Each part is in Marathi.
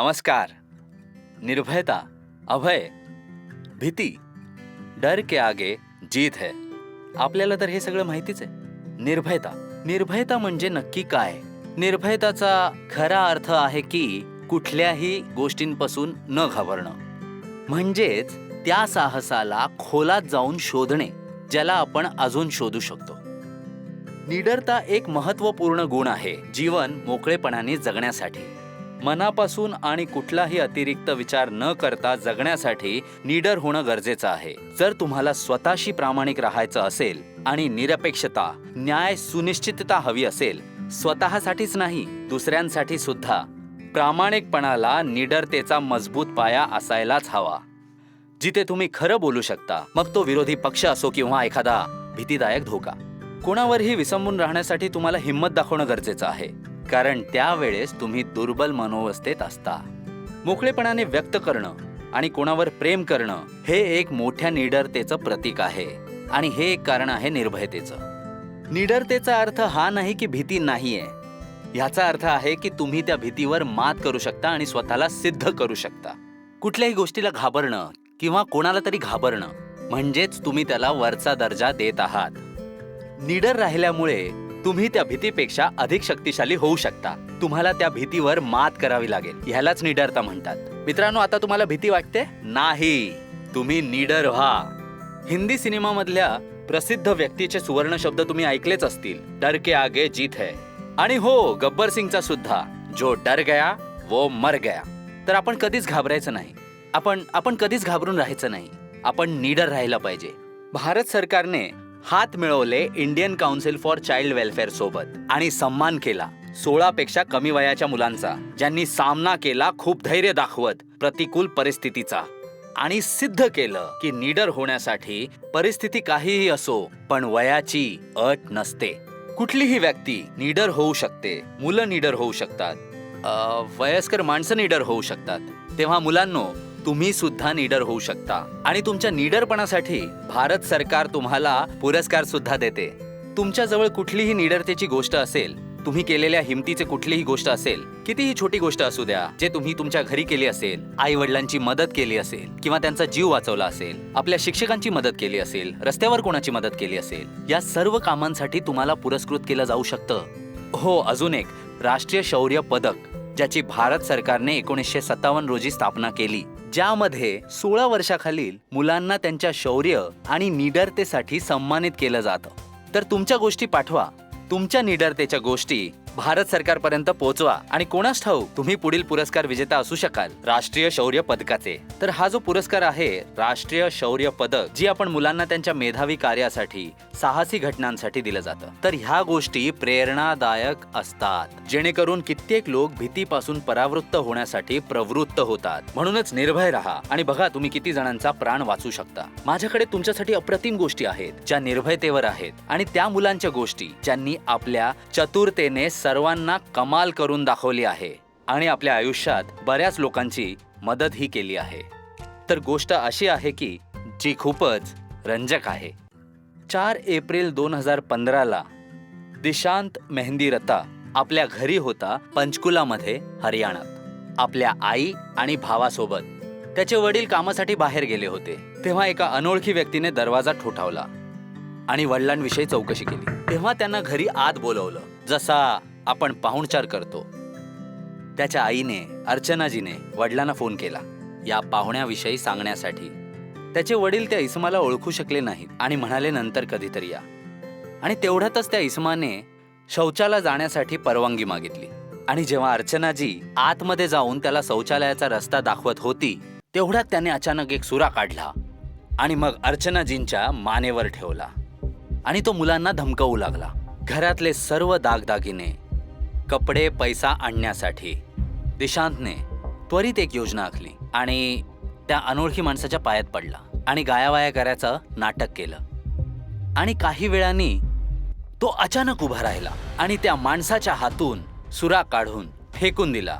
नमस्कार. निर्भयता, अभय, भीती, डर के आगे जीत है. आपल्याला तर हे सगळं माहितीच आहे. निर्भयता म्हणजे नक्की काय? निर्भयताचा खरा अर्थ आहे की कुठल्याही गोष्टींपासून न घाबरणं, म्हणजेच त्या साहसाला खोलात जाऊन शोधणे ज्याला आपण अजून शोधू शकतो. निडरता एक महत्त्वपूर्ण गुण आहे जीवन मोकळेपणाने जगण्यासाठी. मनापासून आणि कुठलाही अतिरिक्त विचार न करता जगण्यासाठी निडर होणं गरजेचं आहे. जर तुम्हाला स्वतःशी प्रामाणिक राहायचं असेल आणि निरपेक्षता, न्याय, सुनिश्चितता हवी असेल, स्वतःसाठीच नाही दुसऱ्यांसाठी सुद्धा, प्रामाणिकपणाला निडरतेचा मजबूत पाया असायलाच हवा. जिथे तुम्ही खरं बोलू शकता, मग तो विरोधी पक्ष असो किंवा एखादा भीतीदायक धोका. कोणावरही विसंबून राहण्यासाठी तुम्हाला हिंमत दाखवणं गरजेचं आहे, कारण त्यावेळेस तुम्ही दुर्बल मनोवस्थेत असता. मोकळेपणाने व्यक्त करणं आणि कोणावर प्रेम करणं हे एक मोठ्या निडरतेचं प्रतीक आहे आणि हे एक कारण आहे निर्भयतेचं. निडरतेचा अर्थ हा नाही की भीती नाहीये. ह्याचा अर्थ आहे की तुम्ही त्या भीतीवर मात करू शकता आणि स्वतःला सिद्ध करू शकता. कुठल्याही गोष्टीला घाबरणं किंवा कोणाला तरी घाबरणं म्हणजेच तुम्ही त्याला वरचा दर्जा देत आहात. निडर राहिल्यामुळे तुम्ही त्या भीतीपेक्षा अधिक शक्तिशाली होऊ शकता. तुम्हाला त्या भीतीवर मात करावी लागेल. ह्यालाच निडरता म्हणतात. मित्रांनो, आता तुम्हाला भीती वाटते? नाही, तुम्ही निडर व्हा. हिंदी सिनेमामधल्या प्रसिद्ध व्यक्तीचे सुवर्ण शब्द तुम्ही ऐकलेच असतील, डर के आगे जीत है. आणि हो, गब्बर सिंगचा सुद्धा, जो डर गया वो मर गया. तर आपण कधीच घाबरायचं नाही. आपण कधीच घाबरून राहायचं नाही. आपण निडर राहायला पाहिजे. भारत सरकारने हात मिळवले Indian council for child welfare सोबत आणि सन्मान केला 16 पेक्षा कमी वयाच्या मुलांचा, ज्यांनी सामना केला खूप धैर्य दाखवत प्रतिकूल परिस्थितीचा आणि सिद्ध केलं की निडर होण्यासाठी परिस्थिती काहीही असो, पण वयाची अट नसते. कुठलीही व्यक्ती निडर होऊ शकते. मुलं निडर होऊ शकतात, वयस्कर माणसं निडर होऊ शकतात. तेव्हा मुलांनो, तुम्ही सुद्धा निडर होऊ शकता आणि तुमच्या निडरपणासाठी भारत सरकार तुम्हाला पुरस्कार सुद्धा देते. तुमच्या जवळ कुठलीही निडरतेची गोष्ट असेल, तुम्ही केलेल्या हिमतीची कुठलीही गोष्ट असेल, कितीही छोटी गोष्ट असू द्या, जे तुम्ही तुमच्या घरी केली असेल, आई वडिलांची मदत केली असेल किंवा त्यांचा जीव वाचवला असेल, आपल्या शिक्षकांची मदत केली असेल, रस्त्यावर कोणाची मदत केली असेल, या सर्व कामांसाठी तुम्हाला पुरस्कृत केलं जाऊ शकतं. हो, अजून एक राष्ट्रीय शौर्य पदक, ज्याची भारत सरकारने 1957 रोजी स्थापना केली, ज्यामध्ये 16 वर्षाखालील मुलांना त्यांच्या शौर्य आणि निडरतेसाठी सन्मानित केलं जातं. तर तुमच्या गोष्टी पाठवा. तुमच्या निडरतेच्या गोष्टी भारत सरकारपर्यंत पोहोचवा आणि कोणास ठाऊक तुम्ही पुढील पुरस्कार विजेता असू शकाल राष्ट्रीय शौर्य पदकाचे. तर हा जो पुरस्कार आहे राष्ट्रीय शौर्य पदक, जी आपण मुलांना त्यांच्या मेधावी कार्यासाठी, साहसी घटनांसाठी दिलं जातं. तर ह्या गोष्टी प्रेरणादायक असतात, जेणेकरून कित्येक लोक भीतीपासून परावृत्त होण्यासाठी प्रवृत्त होतात. म्हणूनच निर्भय राहा आणि बघा तुम्ही किती जणांचा प्राण वाचू शकता. माझ्याकडे तुमच्यासाठी अप्रतिम गोष्टी आहेत ज्या निर्भयतेवर आहेत आणि त्या मुलांच्या गोष्टी ज्यांनी आपल्या चतुरतेने सर्वांना कमाल करून दाखवली आहे आणि आपल्या आयुष्यात बऱ्याच लोकांची मदत ही केली आहे. तर गोष्ट अशी आहे की जी खूपच रंजक आहे. 4 एप्रिल 2015ला दिशांत मेहंदीरता आपल्या घरी होता पंचकुलामध्ये, हरियाणात, आपल्या आई आणि भावासोबत. त्याचे वडील कामासाठी बाहेर गेले होते. तेव्हा एका अनोळखी व्यक्तीने दरवाजा ठोठावला आणि वडिलांविषयी चौकशी केली. तेव्हा त्यांना घरी आत बोलवलं, जसा आपण पाहुणचार करतो. त्याच्या आईने, अर्चनाजीने, वडिलांना फोन केला या पाहुण्याविषयी सांगण्यासाठी. त्याचे वडील त्या इसमाला ओळखू शकले नाहीत आणि म्हणाले नंतर कधीतरी या. आणि तेवढ्यातच त्या इसमाने शौचाला जाण्यासाठी परवानगी मागितली. आणि जेव्हा अर्चनाजी आतमध्ये जाऊन त्याला शौचालयाचा रस्ता दाखवत होती, तेवढ्यात त्याने अचानक एक सुरा काढला आणि मग अर्चनाजींच्या मानेवर ठेवला आणि तो मुलांना धमकावू लागला. घरातले सर्व दागदागिने, कपडे, पैसा आणण्यासाठी दिशांतने त्वरित एक योजना आखली आणि त्या अनोळखी माणसाच्या पायात पडला आणि गायावाया करायचं नाटक केलं. आणि काही वेळांनी तो अचानक उभा राहिला आणि त्या माणसाच्या हातून सुरा काढून फेकून दिला.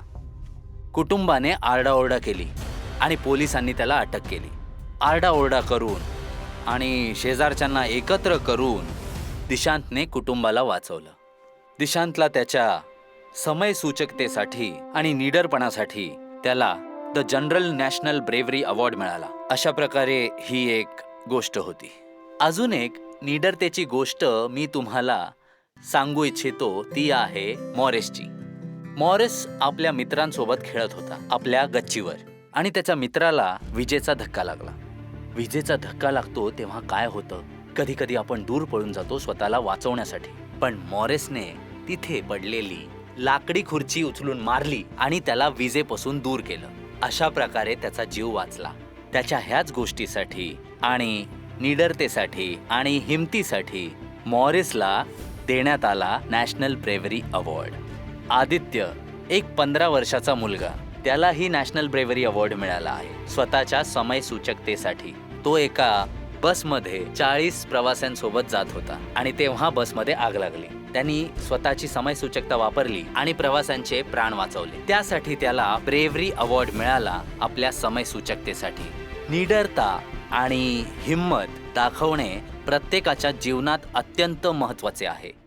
कुटुंबाने आरडाओरडा केली आणि पोलिसांनी त्याला अटक केली. आरडाओरडा करून आणि शेजारच्यांना एकत्र करून दिशांतने कुटुंबाला वाचवलं. दिशांतला त्याच्या समयसूचकतेसाठी आणि निडरपणासाठी त्याला द जनरल नॅशनल ब्रेव्हरी अवॉर्ड मिळाला. अशा प्रकारे ही एक गोष्ट होती. अजून एक निडरतेची गोष्ट मी तुम्हाला सांगू इच्छितो, ती आहे मॉरिसची. मॉरिस आपल्या मित्रांसोबत खेळत होता आपल्या गच्चीवर, आणि त्याच्या मित्राला विजेचा धक्का लागला. विजेचा धक्का लागतो तेव्हा काय होतं, कधी कधी आपण दूर पळून जातो स्वतःला वाचवण्यासाठी. पण मॉरिसने तिथे पडलेली लाकडी खुर्ची उचलून मारली आणि त्याला विजेपासून दूर केलं. अशा प्रकारे त्याचा जीव वाचला. त्याच्या ह्याच गोष्टीसाठी आणि निडरतेसाठी आणि हिमतीसाठी मॉरिसला देण्यात आला नॅशनल ब्रेव्हरी अवॉर्ड. आदित्य, एक 15 वर्षाचा मुलगा, त्यालाही नॅशनल ब्रेव्हरी अवॉर्ड मिळाला आहे स्वतःच्या समयसूचकतेसाठी. तो एका बसमध्ये 40 प्रवाशांसोबत जात होता आणि तेव्हा बसमध्ये आग लागली. त्यांनी स्वतःची समयसूचकता वापरली आणि प्रवाशांचे प्राण वाचवले. त्यासाठी त्याला ब्रेव्हरी अवॉर्ड मिळाला आपल्या समयसूचकतेसाठी. निडरता आणि हिम्मत दाखवणे प्रत्येकाच्या जीवनात अत्यंत महत्त्वाचे आहे.